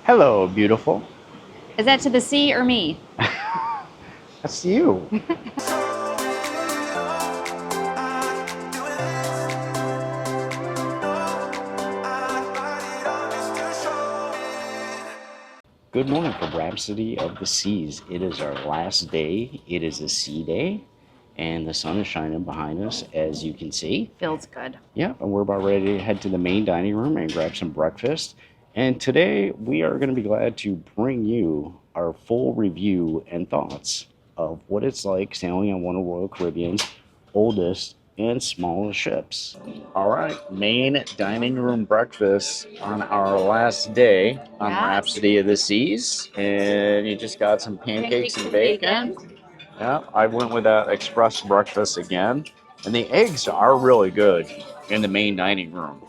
Hello, beautiful. Is that to the sea or me? That's you. Good morning from Rhapsody of the Seas. It is our last day. It is a sea day, and the sun is shining behind us, as you can see. Feels good. Yeah, and we're about ready to head to the main dining room and grab some breakfast. And today we are going to be glad to bring you our full review and thoughts of what it's like sailing on one of Royal Caribbean's oldest and smallest ships. All right, main dining room breakfast on our last day on Yes. Rhapsody of the Seas. And you just got some pancakes and bacon. Yeah, I went with that express breakfast again. And the eggs are really good in the main dining room.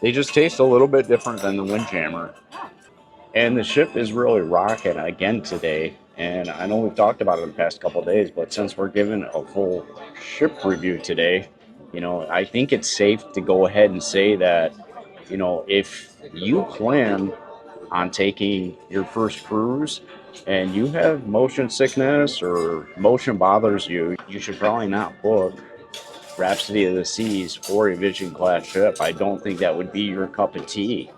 They just taste a little bit different than the Windjammer. And the ship is really rocking again today. And I know we've talked about it in the past couple of days, but since we're giving a full ship review today, I think it's safe to go ahead and say that, if you plan on taking your first cruise and you have motion sickness or motion bothers you, you should probably not book Rhapsody of the Seas or a Vision class ship. I don't think that would be your cup of tea.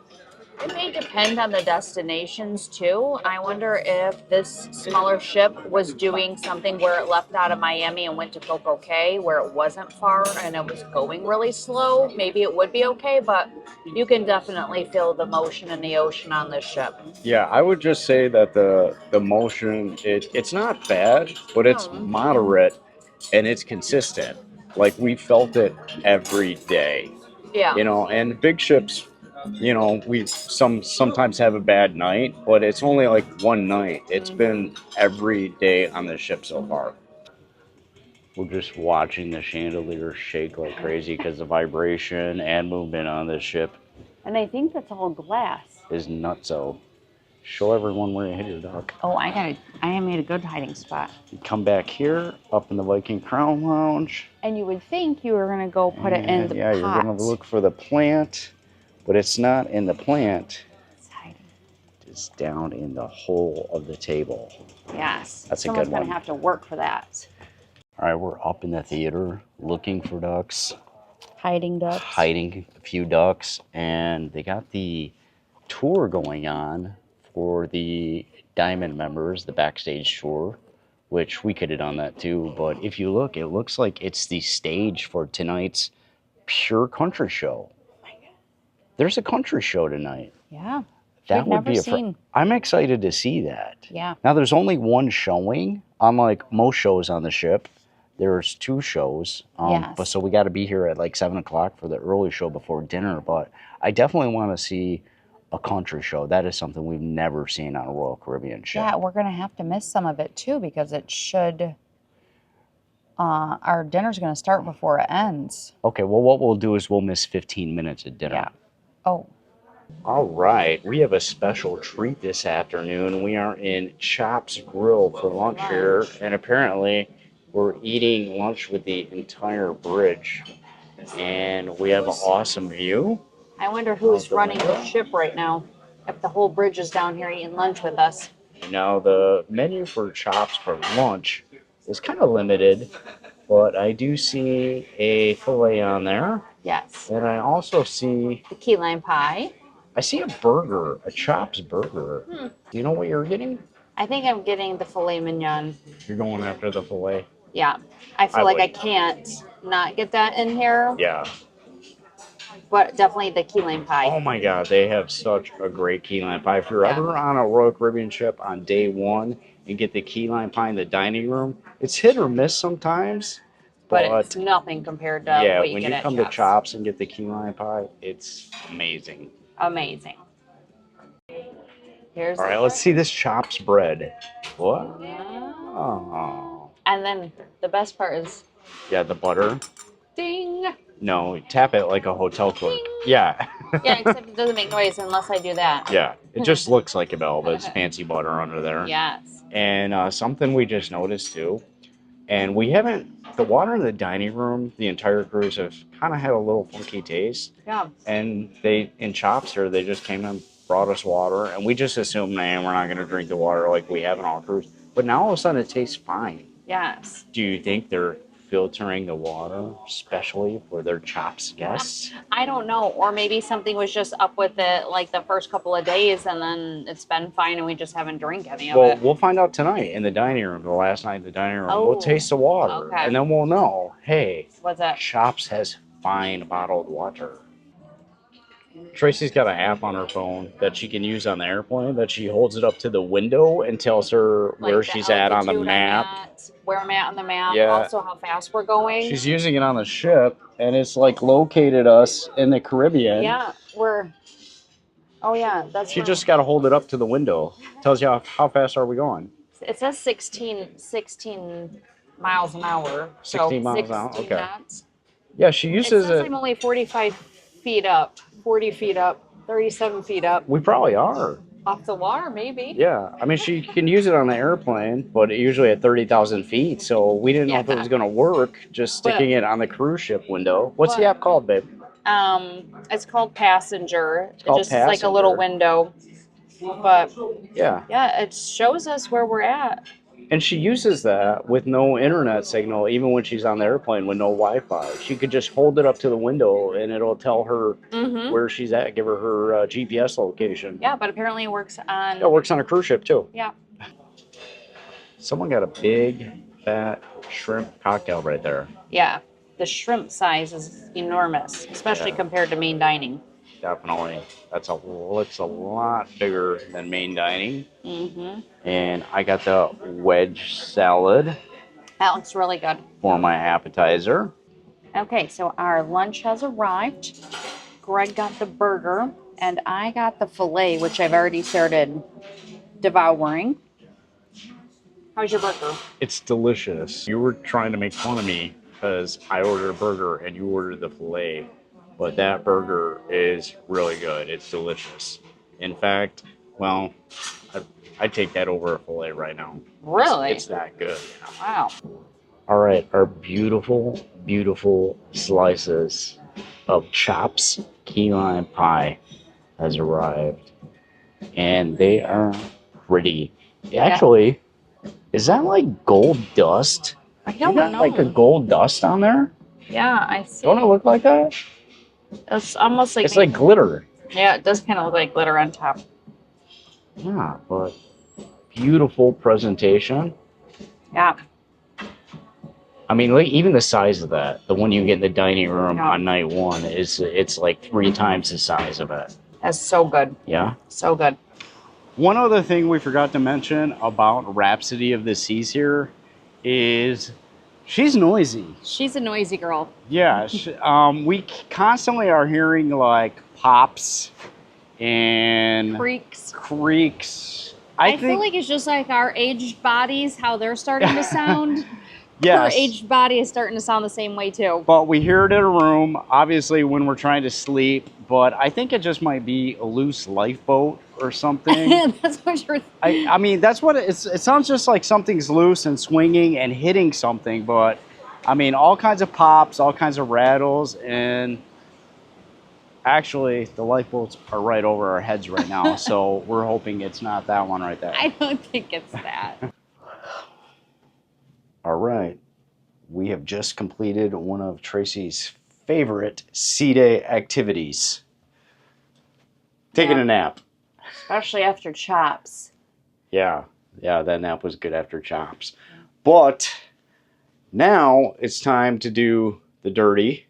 It may depend on the destinations too. I wonder if this smaller ship was doing something where it left out of Miami and went to Coco Cay, where it wasn't far and it was going really slow. Maybe it would be okay, but you can definitely feel the motion in the ocean on this ship. Yeah, I would just say that the motion it's not bad, but it's Hmm. moderate and it's consistent. Like we felt it every day. Yeah. And big ships, we sometimes have a bad night, but it's only like one night. It's been every day on the ship so far. We're just watching the chandelier shake like crazy because the vibration and movement on this ship And I think that's all glass. is nutso. Show everyone where you hit your duck. Oh, I made a good hiding spot. You come back here, up in the Viking Crown Lounge. And you would think you were going to go put it in the yeah, pot. you're going to look for the plant, but it's not in the plant. It's hiding. It's down in the hole of the table. Yes. That's a Someone's good one. going to have to work for that. All right, we're up in the theater looking for ducks, Hiding ducks. hiding a few ducks, and they got the tour going on for the Diamond members, the backstage tour, which we could have done that too. But if you look, it looks like it's the stage for tonight's pure country show. There's a country show tonight. Yeah. That We've would be never seen. I'm excited to see that. Yeah. Now there's only one showing, unlike most shows on the ship. There's two shows. Yes. But so we got to be here at like 7 o'clock for the early show before dinner. But I definitely want to see a country show. That is something we've never seen on a Royal Caribbean ship. Yeah, we're going to have to miss some of it too because it should. Our dinner's going to start before it ends. Okay, well, what we'll do is we'll miss 15 minutes of dinner. Yeah. Oh. All right, we have a special treat this afternoon. We are in Chops Grill for lunch here, and apparently we're eating lunch with the entire bridge, and we have an awesome view. I wonder who's running the ship right now. If the whole bridge is down here eating lunch with us. Now, the menu for Chops for lunch is kind of limited, but I do see a filet on there, Yes. and I also see The key lime pie. I see a burger, a Chops burger. Do you know what you're getting? I think I'm getting the filet mignon. You're going after the filet. Yeah. I feel like would. I can't not get that in here. Yeah. But definitely the key lime pie. Oh my God, they have such a great key lime pie. If you're ever on a Royal Caribbean ship on day one and get the key lime pie in the dining room, it's hit or miss sometimes. But it's nothing compared to Yeah, what you when get you at come Chops. to Chops and get the key lime pie, it's amazing. Amazing. Here's All right, let's see this Chops bread. What? Yeah. Oh. And then the best part is Yeah, the butter. ding. No, tap it like a hotel clerk. Yeah. Yeah, except it doesn't make noise unless I do that. Yeah, it just looks like a bell, but it's fancy butter under there. Yes. And something we just noticed too, and we haven't, the water in the dining room, the entire cruise have kind of had a little funky taste. Yeah. And in Chops here, they just came in brought us water, and we just assumed, man, we're not going to drink the water like we have on all cruise. But now all of a sudden it tastes fine. Yes. Do you think they're filtering the water especially for their Chops guests? I don't know. Or maybe something was just up with it like the first couple of days and then it's been fine and we just haven't drank any of Well, it. we'll find out tonight in the dining room, the last night in the dining room. Oh, we'll taste the water, okay. and then we'll know, hey, What's that? Chops has fine bottled water. Tracy's got an app on her phone that she can use on the airplane that she holds it up to the window and tells her Like where the she's at on the altitude map. Where I'm at on the map. Yeah. Also how fast we're going. She's using it on the ship, and it's like located us in the Caribbean. Yeah, oh yeah, that's She just got to hold it up to the window. Tells you how fast are we going. it says 16 miles an hour. 16 miles an hour, 16 okay. knots. Yeah, she It uses says it. I'm only 45 feet up, 40 feet up, 37 feet up. We probably are. Off the water, maybe. Yeah, I mean, she can use it on the airplane, but usually at 30,000 feet. So we didn't know if it was going to work just sticking it on the cruise ship window. What's the app called, babe? It's called Passenger. It's called just is like a little window. But yeah, it shows us where we're at. And she uses that with no internet signal, even when she's on the airplane with no Wi-Fi. She could just hold it up to the window, and it'll tell her where she's at, give her GPS location. Yeah, but apparently it works on... It works on a cruise ship, too. Yeah. Someone got a big, fat shrimp cocktail right there. Yeah, the shrimp size is enormous, especially compared to main dining. Definitely. It's a lot bigger than main dining. And I got the wedge salad. That looks really good. For my appetizer. Okay, so our lunch has arrived. Greg got the burger, and I got the filet, which I've already started devouring. How's your burger? It's delicious. You were trying to make fun of me because I ordered a burger and you ordered the filet. But that burger is really good. It's delicious. In fact, well, I'd take that over a filet right now. Really? It's that good. Wow. All right, our beautiful, beautiful slices of Chops key lime pie has arrived. And they are pretty. Actually, is that like gold dust? I don't know. Like a gold dust on there? Yeah, I see. Don't it look like that? It's almost like... It's like glitter. Yeah, it does kind of look like glitter on top. Yeah, but beautiful presentation. Yeah. I mean, like, even the size of that, the one you get in the dining room on night one, it's like 3 times the size of it. That's so good. Yeah? So good. One other thing we forgot to mention about Rhapsody of the Seas here is she's noisy. She's a noisy girl. Yeah. We constantly are hearing, like, pops and... Creaks. I feel like it's just like our aged bodies, how they're starting to sound. Yes. Her aged body is starting to sound the same way too. But we hear it in a room, obviously when we're trying to sleep, but I think it just might be a loose lifeboat or something. That's what you're I mean, that's what it sounds just like something's loose and swinging and hitting something, but I mean, all kinds of pops, all kinds of rattles, and actually the lifeboats are right over our heads right now, so we're hoping it's not that one right there. I don't think it's that. All right, we have just completed one of Tracy's favorite sea day activities. Taking a nap. Especially after Chops. Yeah, that nap was good after Chops. But now it's time to do the dirty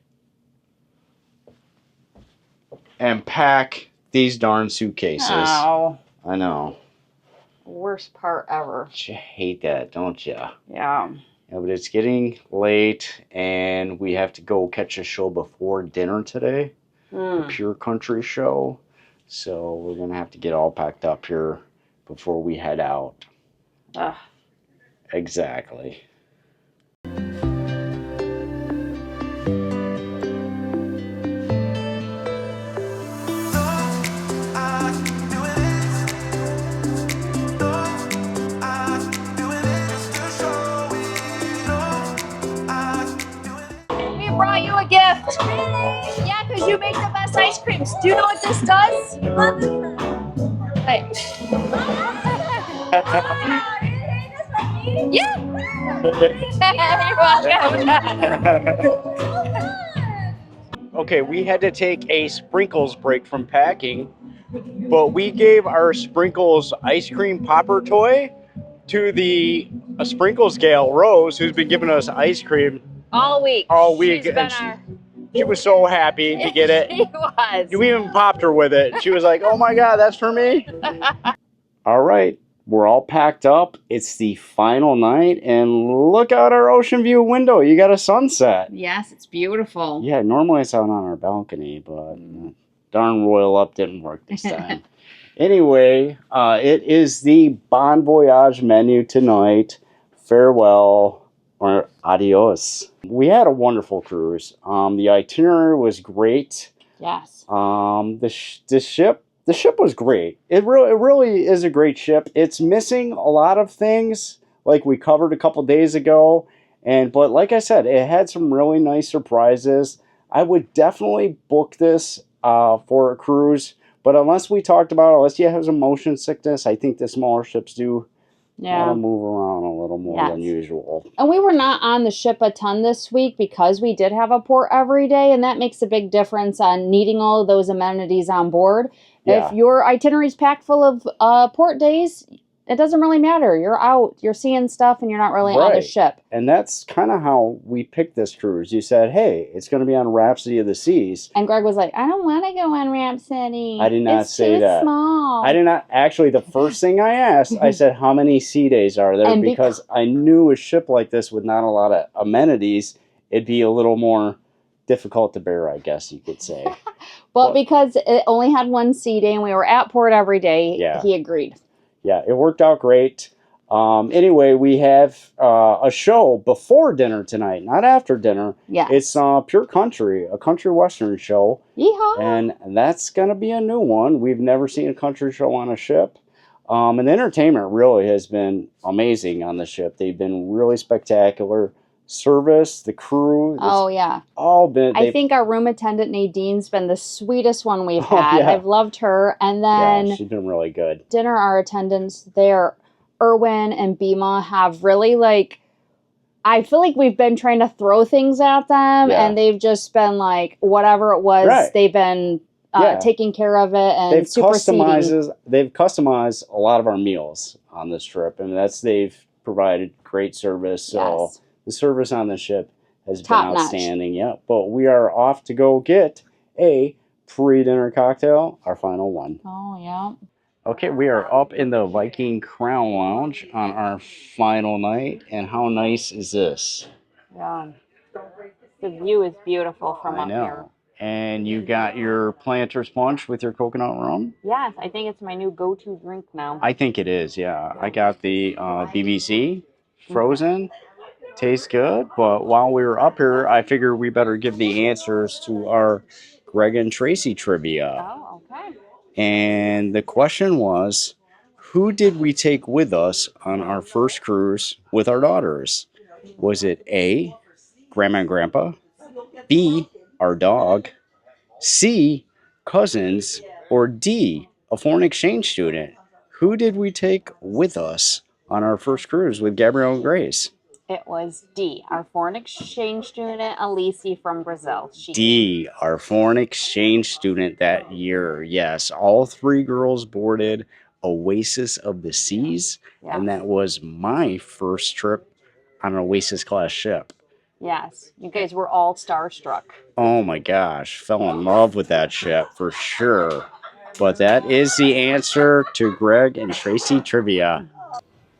and pack these darn suitcases. Oh. I know. Worst part ever. You hate that, don't you? Yeah. Yeah, but it's getting late, and we have to go catch a show before dinner today. The Pure Country show. So we're going to have to get all packed up here before we head out. Ugh. Exactly. Brought you a gift. Really? Yeah, because you make the best ice creams. Do you know what this does? Yeah. You're welcome. Okay, we had to take a sprinkles break from packing, but we gave our sprinkles ice cream popper toy to the sprinkles gal Rose, who's been giving us ice cream all week. and She's been our... she was so happy to get it. She was. We even popped her with it. She was like, "Oh my God, that's for me." All right, we're all packed up. It's the final night, and look out our ocean view window. You got a sunset. Yes, it's beautiful. Yeah, normally it's out on our balcony, but darn Royal Up didn't work this time. Anyway, it is the Bon Voyage menu tonight. Farewell or adios. We had a wonderful cruise. The itinerary was great. Yes. The ship was great. It really is a great ship. It's missing a lot of things, like we covered a couple days ago, but like I said, it had some really nice surprises. I would definitely book this for a cruise, but unless you have some motion sickness, I think the smaller ships do want to move around a little more than usual. And we were not on the ship a ton this week because we did have a port every day, and that makes a big difference on needing all of those amenities on board. Yeah. If your itinerary's packed full of port days, it doesn't really matter. You're out, you're seeing stuff, and you're not really on the ship. And that's kind of how we picked this cruise. You said, hey, it's going to be on Rhapsody of the Seas. And Greg was like, I don't want to go on Rhapsody. I did not say that. It's too small. I did not. Actually, the first thing I asked, I said, how many sea days are there? And because I knew a ship like this with not a lot of amenities, it'd be a little more difficult to bear, I guess you could say. But because it only had one sea day and we were at port every day, he agreed. Yeah, it worked out great. Anyway, we have a show before dinner tonight, not after dinner. Yeah, it's Pure Country, a country western show. Yeehaw! And that's going to be a new one. We've never seen a country show on a ship. And the entertainment really has been amazing on the ship. They've been really spectacular. Service, the crew. All been. I think our room attendant Nadine's been the sweetest one we've had. I've loved her. And then she's been really good. Dinner, our attendants there, Erwin and Bima, have really I feel like we've been trying to throw things at them, and they've just been like, whatever it was, they've been taking care of it and they've customized a lot of our meals on this trip, and they've provided great service. So. Yes. The service on the ship has been outstanding. Yeah, but we are off to go get a pre-dinner cocktail, our final one. Oh, yeah. Okay, we are up in the Viking Crown Lounge on our final night, and how nice is this? Yeah, the view is beautiful from up here. And you got your Planters Punch with your coconut rum? Yes, I think it's my new go-to drink now. I think it is, yeah. I got the BBC Frozen. Tastes good, but while we were up here, I figured we better give the answers to our Greg and Tracy trivia. Oh, okay. And the question was, who did we take with us on our first cruise with our daughters? Was it A, Grandma and Grandpa, B, our dog, C, cousins, or D, a foreign exchange student? Who did we take with us on our first cruise with Gabrielle and Grace? It was D, our foreign exchange student, Alice from Brazil. D, our foreign exchange student that year. Yes, all three girls boarded Oasis of the Seas, and that was my first trip on an Oasis class ship. Yes, you guys were all starstruck. Oh my gosh, fell in love with that ship for sure. But that is the answer to Greg and Tracy trivia.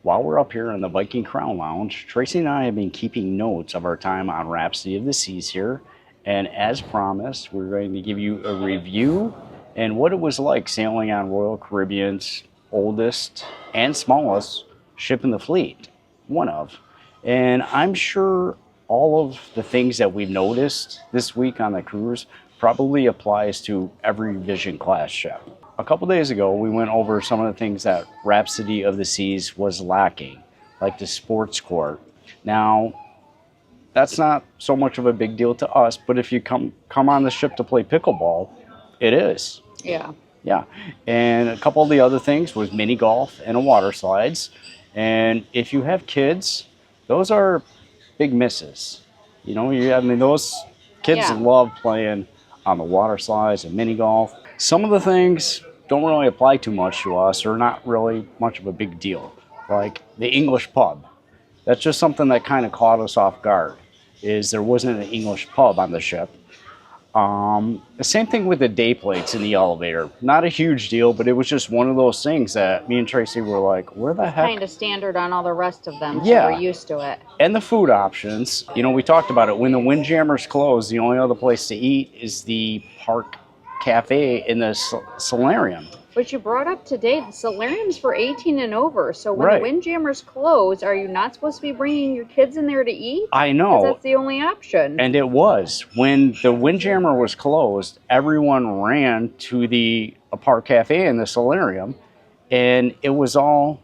While we're up here in the Viking Crown Lounge, Tracy and I have been keeping notes of our time on Rhapsody of the Seas here. And as promised, we're going to give you a review and what it was like sailing on Royal Caribbean's oldest and smallest ship in the fleet, one of. And I'm sure all of the things that we've noticed this week on the cruise probably applies to every Vision class ship. A couple days ago, we went over some of the things that Rhapsody of the Seas was lacking, like the sports court. Now, that's not so much of a big deal to us, but if you come on the ship to play pickleball, it is. Yeah. Yeah, and a couple of the other things was mini golf and a water slides. And if you have kids, those are big misses. You know, I mean, those kids Yeah. love playing on the water slides and mini golf. Some of the things don't really apply too much to us, or not really much of a big deal. Like the English pub. That's just something that kind of caught us off guard. Is there wasn't an English pub on the ship. The same thing with the day plates in the elevator. Not a huge deal, but it was just one of those things that me and Tracy were like, where the heck? Kind of standard on all the rest of them, so Yeah. we're used to it. And the food options. You know, we talked about it. When the Windjammers close, the only other place to eat is the Park Cafe in the Solarium. Which you brought up today, the solarium's for 18 and over. So when Right. the Windjammers close, are you not supposed to be bringing your kids in there to eat? I 'Cause know. that's the only option. And it was. When the Windjammer was closed, everyone ran to the Park Cafe in the Solarium. And it was all,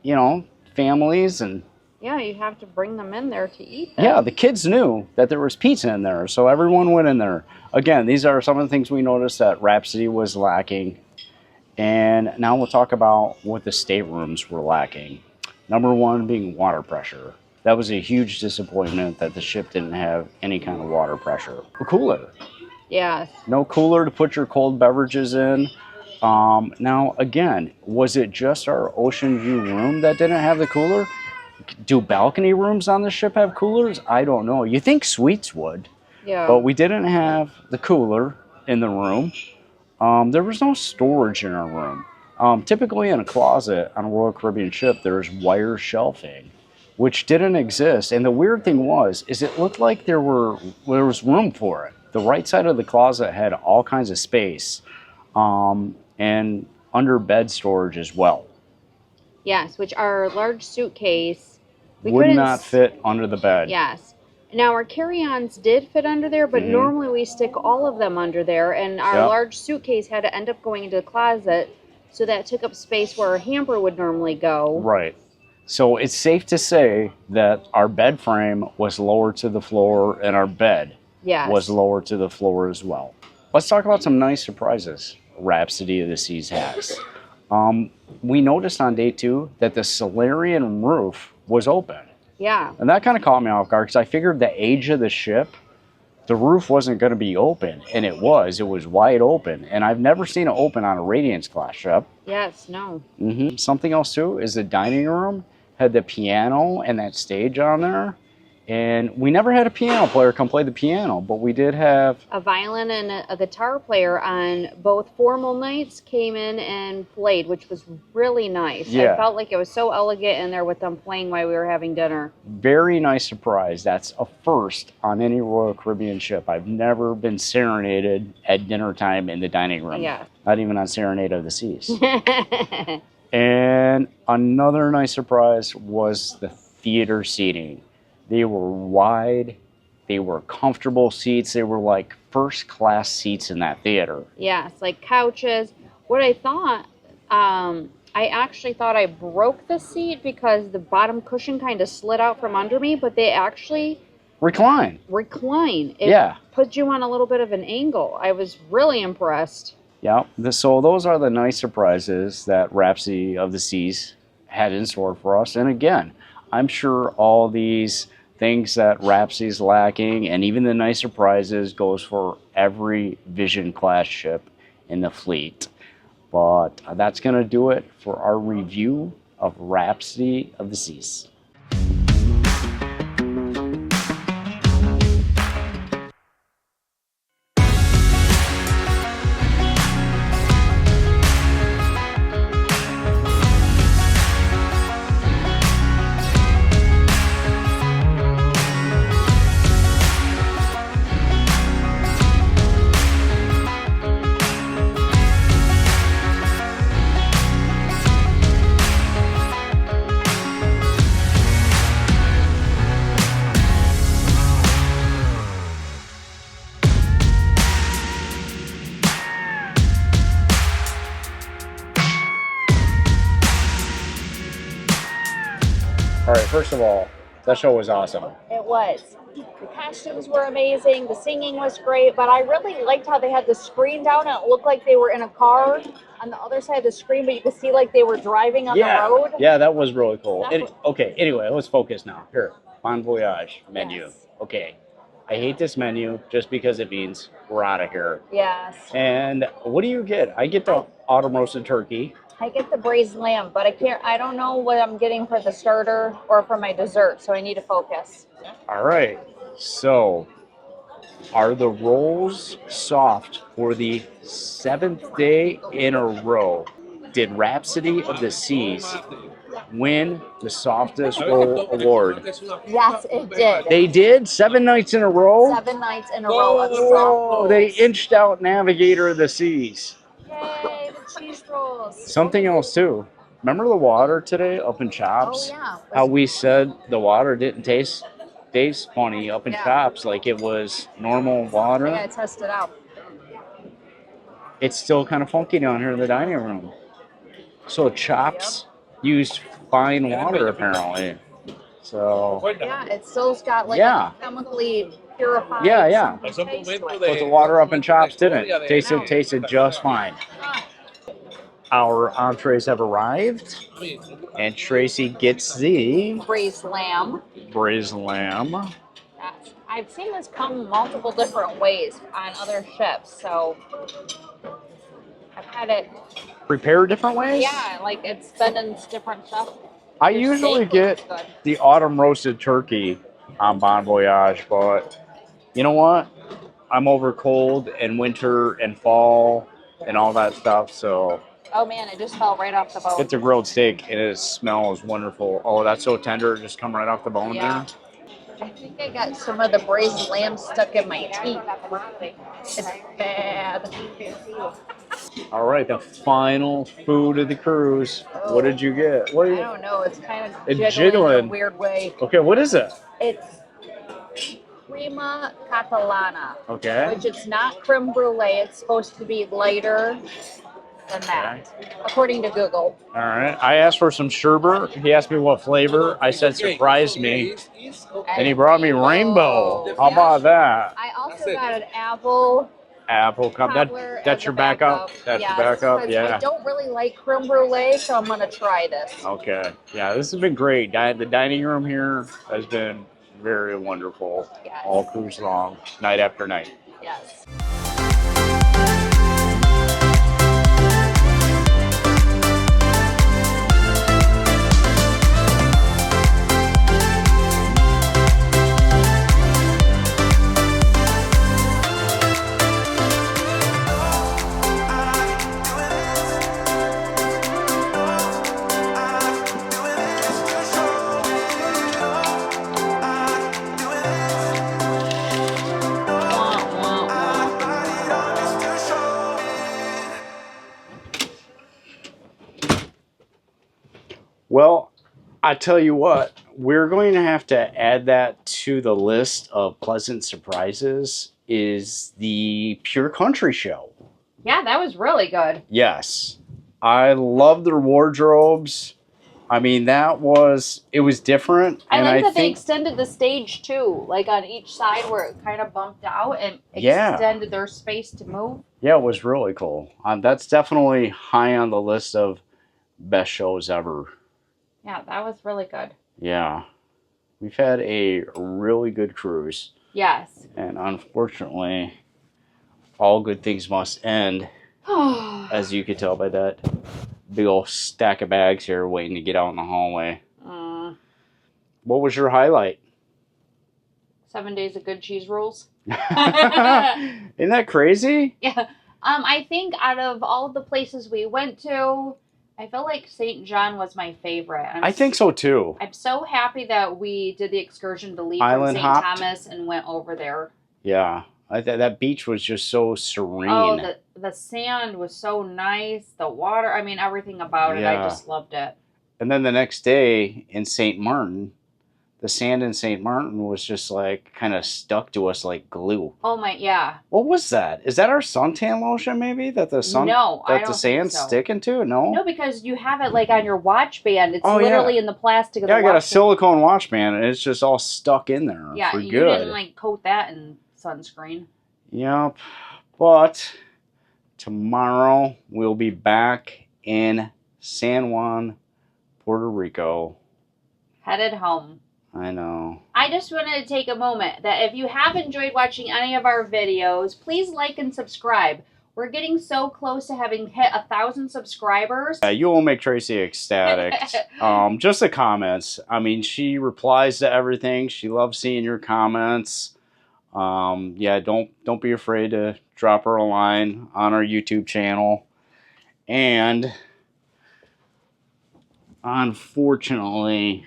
you know, families and Yeah, you have to bring them in there to eat them. yeah, the kids knew that there was pizza in there, so everyone went in there. Again, these are some of the things we noticed that Rhapsody was lacking. And now we'll talk about what the staterooms were lacking. Number one being water pressure. That was a huge disappointment that the ship didn't have any kind of water pressure. A cooler. Yes. No cooler to put your cold beverages in. Now, again, was it just our ocean view room that didn't have the cooler? Do balcony rooms on the ship have coolers? I don't know. You think suites would, Yeah. but we didn't have the cooler in the room. There was no storage in our room. Typically in a closet on a Royal Caribbean ship, there's wire shelving, which didn't exist. And the weird thing is it looked like there was room for it. The right side of the closet had all kinds of space, and under bed storage as well. Yes, which our large suitcase Would not fit under the bed. Yes. Now our carry-ons did fit under there, but Mhm. normally we stick all of them under there, and our Yep. large suitcase had to end up going into the closet, so that took up space where our hamper would normally go. Right. So it's safe to say that our bed frame was lower to the floor and our bed Yes. was lower to the floor as well. Let's talk about some nice surprises Rhapsody of the Seas has. We noticed on day 2 that the Solarian roof was open. Yeah. And that kind of caught me off guard because I figured the age of the ship, the roof wasn't going to be open. And it was wide open. And I've never seen it open on a Radiance class ship. Yes, no. Something else too is the dining room had the piano and that stage on there. And we never had a piano player come play the piano, but we did have A violin and a guitar player on both formal nights came in and played, which was really nice. Yeah. I felt like it was so elegant in there with them playing while we were having dinner. very nice surprise. That's a first on any Royal Caribbean ship. I've never been serenaded at dinner time in the dining room. Yeah. Not even on Serenade of the Seas. And another nice surprise was the theater seating. They were wide, they were comfortable seats, they were like first class seats in that theater. Yes, like couches. What I thought, I actually thought I broke the seat because the bottom cushion kind of slid out from under me, but they actually Recline. recline. It Yeah. puts you on a little bit of an angle. I was really impressed. Yeah. So those are the nice surprises that Rhapsody of the Seas had in store for us. And again, I'm sure all these things that Rhapsody's lacking and even the nice surprises goes for every Vision class ship in the fleet. But that's going to do it for our review of Rhapsody of the Seas. All right, first of all, that show was awesome. It was. The costumes were amazing. The singing was great, but I really liked how they had the screen down and it looked like they were in a car on the other side of the screen, but you could see like they were driving on the road. Yeah, that was really cool. That Okay, anyway, let's focus now. Here, Bon Voyage menu. Yes. Okay, I hate this menu just because it means we're out of here. Yes. And what do you get? I get the autumn roasted turkey. I get the braised lamb, but I don't know what I'm getting for the starter or for my dessert, so I need to focus. All right, so are the rolls soft for the 7th day in a row? Did Rhapsody of the Seas win the softest roll award? Yes, it did. They did 7 nights in a row. 7 nights in a row of soft Whoa, rolls. they inched out Navigator of the Seas. Yay, the cheese rolls. Something else too. Remember the water today up in Oh Chops? yeah. How we said the water didn't taste funny up in Yeah. Chops, like it was normal water. I gotta test it out. It's still kind of funky down here in the dining room. So Chops used fine water apparently. So Yeah, it still's got like Yeah. a chemically purified. Yeah. taste to it. But the water up in Chops didn't. Tasted just fine. Ah, Our entrees have arrived, and Tracy gets the braised lamb. braised lamb. Yes. I've seen this come multiple different ways on other ships, so I've had it. Prepared different ways? Yeah, like it's been in different stuff. I Your usually steak get looks good. the autumn roasted turkey on Bon Voyage, but you know what? I'm over cold and winter and fall and all that stuff, so Oh man, it just fell right off the bone. it's a grilled steak and it smells wonderful. Oh, that's so tender, it just come right off the bone Yeah. I think I got some of the braised lamb stuck in my teeth. It's bad. there. All right, the final food of the cruise. What did you get? What I are you? don't know. It's kind of It's jiggling in jiggling. a weird way. Okay, what is it? It's crema catalana, Okay. which it's not creme brulee. It's supposed to be lighter than that, according to Google. All right. I asked for some sherbet. He asked me what flavor. I said surprise me. And he brought me rainbow. How about that? I also got an apple Apple cup. cobbler That's as your a backup? That's Yes, your backup? 'cause Yeah. I don't really like creme brulee, so I'm gonna try this. Okay. Yeah, this has been great. The dining room here has been very wonderful Yes. all cruise long, night after night. Yes. Wah, wah, wah. Well, I tell you what, we're going to have to add that to the list of pleasant surprises is the Pure Country show. Yeah, that was really good. Yes. I love their wardrobes. I mean, it was different. I and like I that they think, extended the stage too, like on each side where it kind of bumped out and Yeah. extended their space to move. yeah, it was really cool. That's definitely high on the list of best shows ever. Yeah, that was really good. Yeah. We've had a really good cruise. Yes. And unfortunately, all good things must end, as you could tell by that big old stack of bags here waiting to get out in the hallway. What was your highlight? 7 days of good cheese rolls. Isn't that crazy? Yeah. I think out of all the places we went to, I feel like St. John was my favorite. I think so too. I'm so happy that we did the excursion to leave Island from St. hopped. Thomas and went over there. Yeah. That beach was just so serene. Oh, the sand was so nice. The water, I mean, everything about it. I Yeah. just loved it. And then the next day in St. Martin, the sand in St. Martin was just like kind of stuck to us like glue. Oh my, yeah. What was that? Is that our suntan lotion maybe that the sun No, I that don't the think sand's so. sticking to? No. No, because you have it like on your watch band. It's Oh, literally yeah. in the plastic of Yeah, the I got a watch band. silicone watch band and it's just all stuck in there. Yeah, for you good. didn't like coat that in sunscreen. Yep. But tomorrow we'll be back in San Juan, Puerto Rico. Headed home. I know. I just wanted to take a moment that if you have enjoyed watching any of our videos, please like and subscribe. We're getting so close to having hit 1,000 subscribers. Yeah, you will make Tracy ecstatic. Just the comments. I mean, she replies to everything. She loves seeing your comments. Yeah, don't be afraid to drop her a line on our YouTube channel. And unfortunately,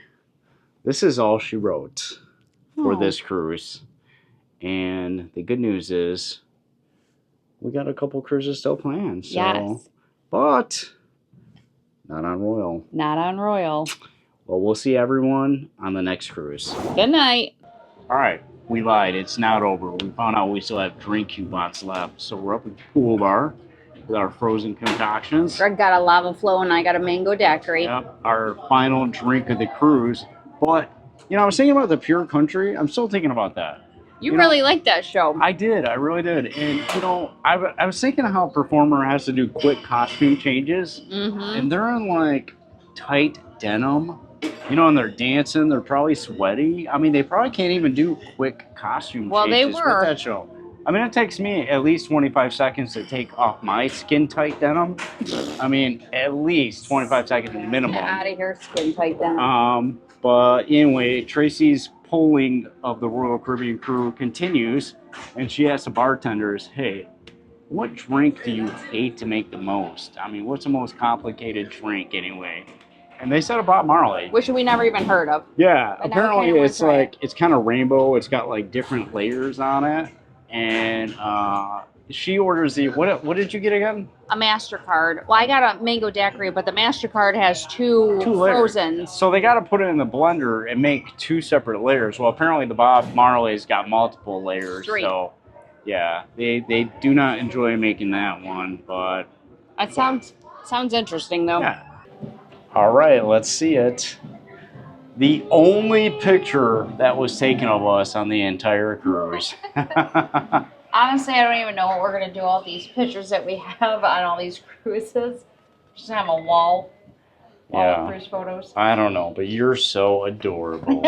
this is all she wrote for this cruise. And the good news is we got a couple cruises still planned. So, Yes. But not on Royal. Not on Royal. Well, we'll see everyone on the next cruise. Good night. All right, we lied. It's not over. We found out we still have drink coupons left. So we're up at the pool bar with our frozen concoctions. Greg got a lava flow and I got a mango daiquiri. Yep, our final drink of the cruise. But, you know, I was thinking about the Pure Country. I'm still thinking about that. You really liked that show. I did. I really did. And, you know, I was thinking of how a performer has to do quick costume changes. Mm-hmm. And they're in, like, tight denim. You know, and they're dancing. They're probably sweaty. I mean, they probably can't even do quick costume changes with that show. I mean, it takes me at least 25 seconds to take off my skin-tight denim. I mean, at least 25 seconds minimum. Get out of here, skin-tight denim. But anyway, Tracy's polling of the Royal Caribbean crew continues, and she asks the bartenders, hey, what drink do you hate to make the most? I mean, what's the most complicated drink anyway? And they said about Marley. Which we never even heard of. Yeah, But apparently it's like, it's kind of rainbow. It's got like different layers on it. And she orders the, what did you get again? A MasterCard. Well, I got a mango daiquiri, but the MasterCard has two layers. Frozens. So they got to put it in the blender and make two separate layers. Well, apparently the Bob Marley's got multiple layers. Three. So, yeah, they do not enjoy making that one, but... That sounds interesting, though. Yeah. All right, let's see it. The only picture that was taken of us on the entire cruise. Honestly, I don't even know what we're going to do all these pictures that we have on all these cruises. Just have a wall of cruise photos. I don't know, but you're so adorable.